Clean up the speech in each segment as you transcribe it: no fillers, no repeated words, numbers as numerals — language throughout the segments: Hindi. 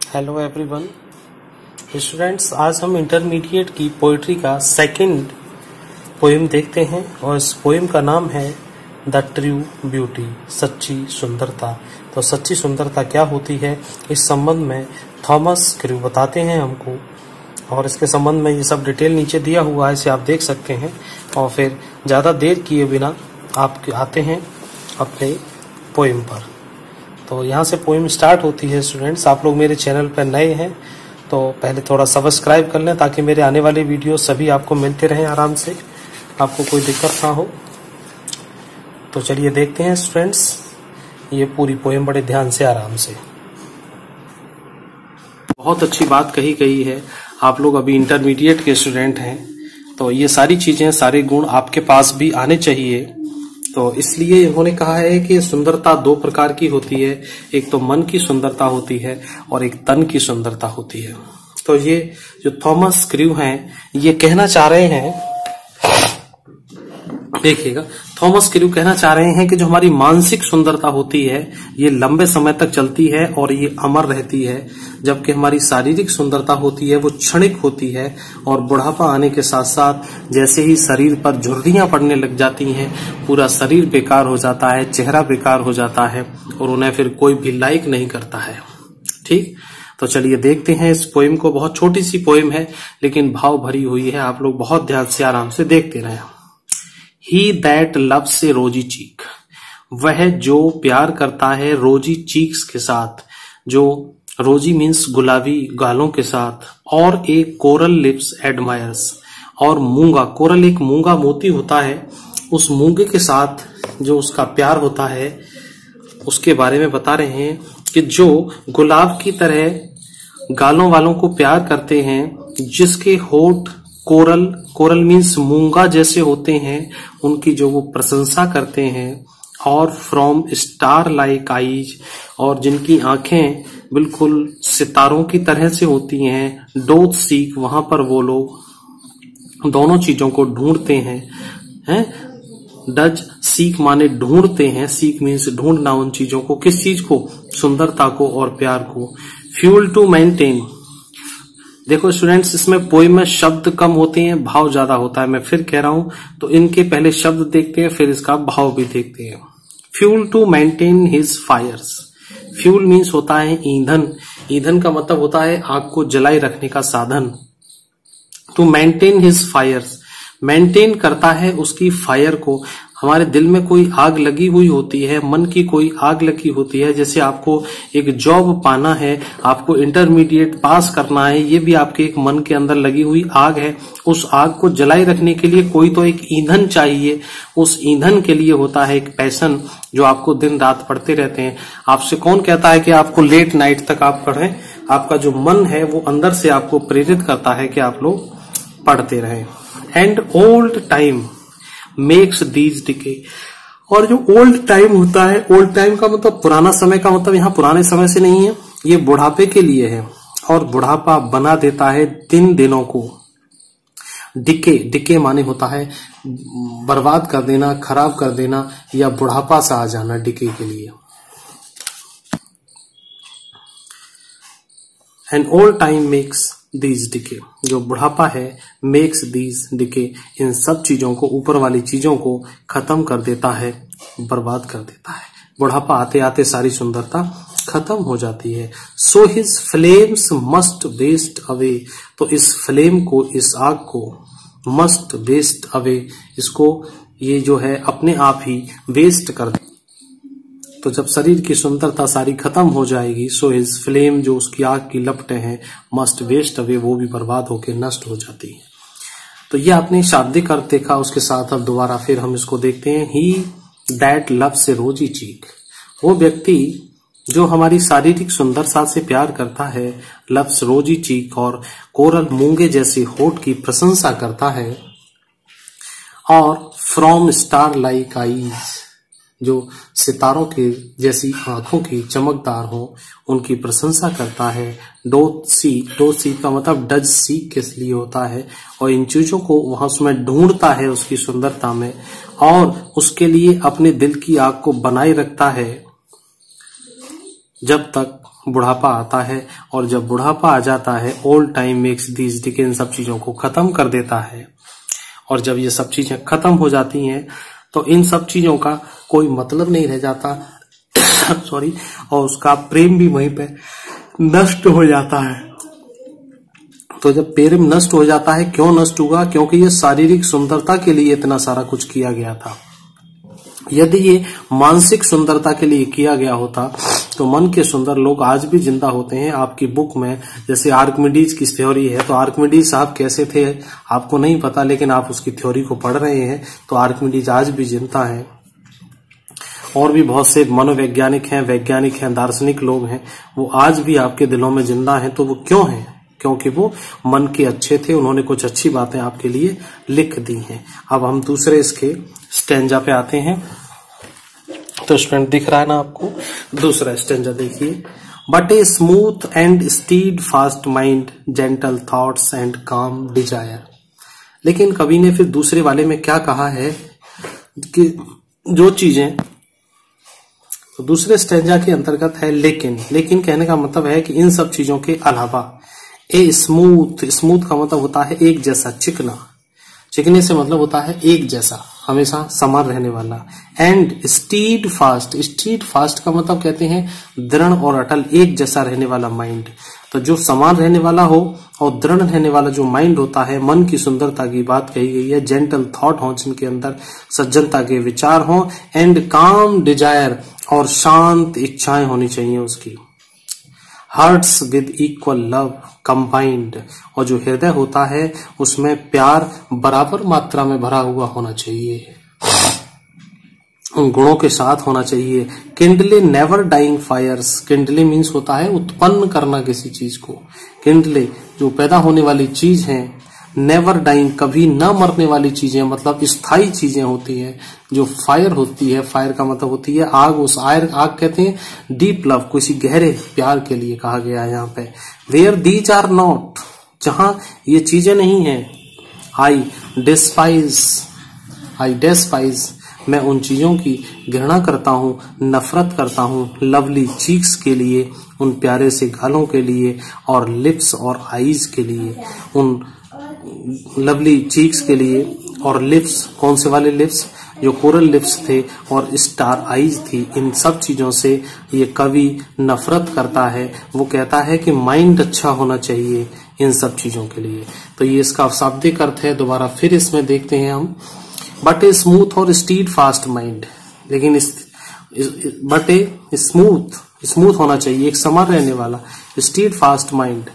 हेलो एवरीवन स्टूडेंट्स, आज हम इंटरमीडिएट की पोइट्री का सेकंड पोएम देखते हैं और इस पोएम का नाम है द ट्रू ब्यूटी, सच्ची सुंदरता। तो सच्ची सुंदरता क्या होती है, इस संबंध में थॉमस क्रू बताते हैं हमको, और इसके संबंध में ये सब डिटेल नीचे दिया हुआ है, इसे आप देख सकते हैं। और फिर ज़्यादा देर किए बिना आप आते हैं अपने पोएम पर। तो यहाँ से पोएम स्टार्ट होती है। स्टूडेंट्स, आप लोग मेरे चैनल पर नए हैं तो पहले थोड़ा सब्सक्राइब कर लें ताकि मेरे आने वाले वीडियो सभी आपको मिलते रहें आराम से, आपको कोई दिक्कत ना हो। तो चलिए देखते हैं स्टूडेंट्स ये पूरी पोएम बड़े ध्यान से आराम से। बहुत अच्छी बात कही गई है। आप लोग अभी इंटरमीडिएट के स्टूडेंट हैं तो ये सारी चीजें, सारे गुण आपके पास भी आने चाहिए। तो इसलिए इन्होंने कहा है कि सुंदरता दो प्रकार की होती है, एक तो मन की सुंदरता होती है और एक तन की सुंदरता होती है। तो ये जो थॉमस क्रू हैं ये कहना चाह रहे हैं, देखिएगा, थॉमस क्रू कहना चाह रहे हैं कि जो हमारी मानसिक सुंदरता होती है ये लंबे समय तक चलती है और ये अमर रहती है, जबकि हमारी शारीरिक सुंदरता होती है वो क्षणिक होती है। और बुढ़ापा आने के साथ साथ जैसे ही शरीर पर झुर्रियां पड़ने लग जाती हैं, पूरा शरीर बेकार हो जाता है, चेहरा बेकार हो जाता है और उन्हें फिर कोई भी लाइक नहीं करता है। ठीक, तो चलिए देखते हैं इस पोएम को। बहुत छोटी सी पोएम है लेकिन भाव भरी हुई है, आप लोग बहुत ध्यान से आराम से देखते रहें। He that loves a rosy cheek, वह जो प्यार करता है रोजी चीक्स के साथ, जो रोजी मीन्स गुलाबी गालों के साथ, और एक कोरल लिप्स एडमायर्स, और मूंगा, कोरल एक मूंगा मोती होता है, उस मूंगे के साथ जो उसका प्यार होता है उसके बारे में बता रहे हैं कि जो गुलाब की तरह गालों वालों को प्यार करते हैं, जिसके होठ कोरल, कोरल मीन्स मूंगा जैसे होते हैं, उनकी जो वो प्रशंसा करते हैं, और फ्रॉम स्टार लाइक आईज, और जिनकी आंखें बिल्कुल सितारों की तरह से होती हैं, डोथ सीक, वहां पर वो लोग दोनों चीजों को ढूंढते हैं। डज सीक माने ढूंढते हैं, सीक मीन्स ढूंढना उन चीजों को, किस चीज को, सुंदरता को और प्यार को। फ्यूल टू मेंटेन, देखो स्टूडेंट्स, इसमें पोएम में शब्द कम होते हैं, भाव ज्यादा होता है। मैं फिर कह रहा हूं, तो इनके पहले शब्द देखते हैं फिर इसका भाव भी देखते हैं। Fuel to maintain his fires, fuel means होता है ईंधन, ईंधन का मतलब होता है आग को जलाए रखने का साधन। To maintain his fires, maintain करता है उसकी फायर को। हमारे दिल में कोई आग लगी हुई होती है, मन की कोई आग लगी होती है, जैसे आपको एक जॉब पाना है, आपको इंटरमीडिएट पास करना है, ये भी आपके एक मन के अंदर लगी हुई आग है। उस आग को जलाए रखने के लिए कोई तो एक ईंधन चाहिए, उस ईंधन के लिए होता है एक पैशन जो आपको दिन रात पढ़ते रहते हैं। आपसे कौन कहता है कि आपको लेट नाइट तक आप पढ़ें, आपका जो मन है वो अंदर से आपको प्रेरित करता है कि आप लोग पढ़ते रहें। And old time makes these decay, और जो ओल्ड टाइम होता है, ओल्ड टाइम का मतलब पुराना समय का मतलब यहाँ पुराने समय से नहीं है, ये बुढ़ापे के लिए है, और बुढ़ापा बना देता है दिन दिनों को। डिके, डिके माने होता है बर्बाद कर देना, खराब कर देना, या बुढ़ापा सा आ जाना, डिके के लिए। And old time makes these decay, जो बुढ़ापा है, मेक्स दीज डिके, इन सब चीजों को, ऊपर वाली चीजों को खत्म कर देता है, बर्बाद कर देता है। बुढ़ापा आते आते सारी सुंदरता खत्म हो जाती है। So his flames must waste away, तो इस फ्लेम को, इस आग को, मस्ट वेस्ट अवे, इसको ये जो है अपने आप ही वेस्ट कर दे। तो जब शरीर की सुंदरता सारी खत्म हो जाएगी, सो हिज फ्लेम, जो उसकी आग की लपटें हैं, मस्ट वेस्ट अवे, वो भी बर्बाद होकर नष्ट हो जाती है। तो ये आपने शाब्दिक अर्थ देखा, उसके साथ अब दोबारा फिर हम इसको देखते हैं। ही दैट लव्स ए रोजी चीक, वो व्यक्ति जो हमारी शारीरिक सुंदरता से प्यार करता है, लव्स रोजी चीक, और कोरल मूंगे जैसे होठ की प्रशंसा करता है, और फ्रॉम स्टार लाइक आईज, जो सितारों के जैसी आंखों की चमकदार हो, उनकी प्रशंसा करता है। डोथ सीक, डोथ सीक का मतलब डज सीक के लिए होता है, और इन चीजों को वहां उसमें ढूंढता है उसकी सुंदरता में, और उसके लिए अपने दिल की आग को बनाए रखता है जब तक बुढ़ापा आता है, और जब बुढ़ापा आ जाता है old time makes these decay, इन सब चीजों को खत्म कर देता है। और जब ये सब चीजें खत्म हो जाती हैं तो इन सब चीजों का कोई मतलब नहीं रह जाता सॉरी, और उसका प्रेम भी वहीं पे नष्ट हो जाता है। तो जब प्रेम नष्ट हो जाता है, क्यों नष्ट हुआ? क्योंकि ये शारीरिक सुंदरता के लिए इतना सारा कुछ किया गया था। यदि ये मानसिक सुंदरता के लिए किया गया होता तो मन के सुंदर लोग आज भी जिंदा होते हैं। आपकी बुक में जैसे आर्किमिडीज की थ्योरी है, तो आर्किमिडीज साहब कैसे थे आपको नहीं पता, लेकिन आप उसकी थ्योरी को पढ़ रहे हैं, तो आर्किमिडीज आज भी जिंदा है। और भी बहुत से मनोवैज्ञानिक हैं, वैज्ञानिक हैं, दार्शनिक लोग हैं, वो आज भी आपके दिलों में जिंदा हैं। तो वो क्यों हैं? क्योंकि वो मन के अच्छे थे, उन्होंने कुछ अच्छी बातें आपके लिए लिख दी हैं। अब हम दूसरे इसके स्टेंजा पे आते हैं। तो स्टूडेंट दिख रहा है ना आपको, दूसरा स्टेंजा देखिए। But a smooth and stead fast mind, gentle thoughts and काम डिजायर। लेकिन कवि ने फिर दूसरे वाले में क्या कहा है कि जो चीजें, तो दूसरे स्टेंजा के अंतर्गत है लेकिन कहने का मतलब है कि इन सब चीजों के अलावा ए स्मूथ का मतलब होता है एक जैसा, चिकने से मतलब होता है एक जैसा, हमेशा समान रहने वाला। एंड स्टीड फास्ट का मतलब कहते हैं दृढ़ और अटल, एक जैसा रहने वाला माइंड। तो जो समान रहने वाला हो और दृढ़ रहने वाला जो माइंड होता है, मन की सुंदरता की बात कही गई है। जेंटल थॉट हो, जिनके अंदर सज्जनता के विचार हो। एंड काम डिजायर, और शांत इच्छाएं होनी चाहिए उसकी। Hearts with equal love combined, और जो हृदय होता है उसमें प्यार बराबर मात्रा में भरा हुआ होना चाहिए, उन गुणों के साथ होना चाहिए। Kindle never dying Fyers, Kindle means होता है उत्पन्न करना किसी चीज को। किंडले जो पैदा होने वाली चीज है, नेवर डाइंग कभी न मरने वाली चीजें, मतलब स्थायी चीजें होती है। जो फायर होती है, फायर का मतलब होती है आग, उस आग कहते हैं डीप लव, किसी गहरे प्यार के लिए कहा गया है यहाँ पे। वेयर दीज आर नॉट, जहां ये चीजें नहीं है। आई डेस्पाइज, मैं उन चीजों की घृणा करता हूँ, नफरत करता हूँ। लवली चीक्स के लिए, उन प्यारे से गालों के लिए, और लिप्स और आईज के लिए। उन लवली चीक्स के लिए और लिप्स, कौन से वाले लिप्स? जो कोरल लिप्स थे और स्टार आईज थी। इन सब चीजों से ये कवि नफरत करता है। वो कहता है कि माइंड अच्छा होना चाहिए इन सब चीजों के लिए। तो ये इसका शाब्दिक अर्थ है। दोबारा फिर इसमें देखते हैं हम। बट ए स्मूथ और स्टीड फास्ट माइंड, लेकिन बट ए स्मूथ होना चाहिए, एक समान रहने वाला, स्टीड फास्ट माइंड,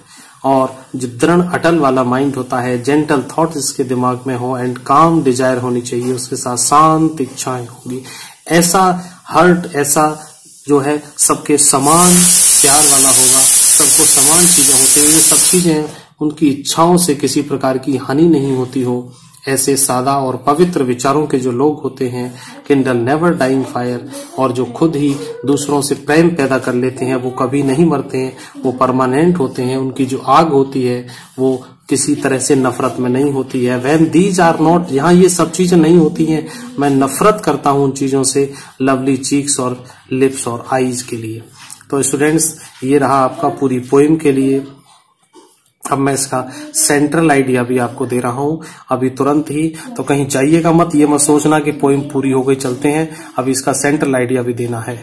और जो दृढ़ अटल वाला माइंड होता है। जेंटल थॉट इसके दिमाग में हो। एंड काम डिजायर होनी चाहिए, उसके साथ शांत इच्छाएं होंगी। ऐसा हर्ट, ऐसा जो है सबके समान प्यार वाला होगा, सबको समान चीजें होती हैं। ये सब चीजें उनकी इच्छाओं से किसी प्रकार की हानि नहीं होती हो। ऐसे सादा और पवित्र विचारों के जो लोग होते हैं, किंडल नेवर डाइंग फायर, और जो खुद ही दूसरों से प्रेम पैदा कर लेते हैं, वो कभी नहीं मरते हैं, वो परमानेंट होते हैं। उनकी जो आग होती है वो किसी तरह से नफरत में नहीं होती है। व्हेन दीज आर नॉट, यहाँ ये सब चीजें नहीं होती हैं, मैं नफरत करता हूं उन चीजों से। लवली चीक्स और लिप्स और आईज के लिए। तो स्टूडेंट्स, ये रहा आपका पूरी पोइम के लिए। अब मैं इसका सेंट्रल आइडिया भी आपको दे रहा हूं अभी तुरंत ही, तो कहीं जाइएगा मत, ये मत सोचना कि पोइम पूरी हो गई, चलते हैं, अभी इसका सेंट्रल आइडिया भी देना है।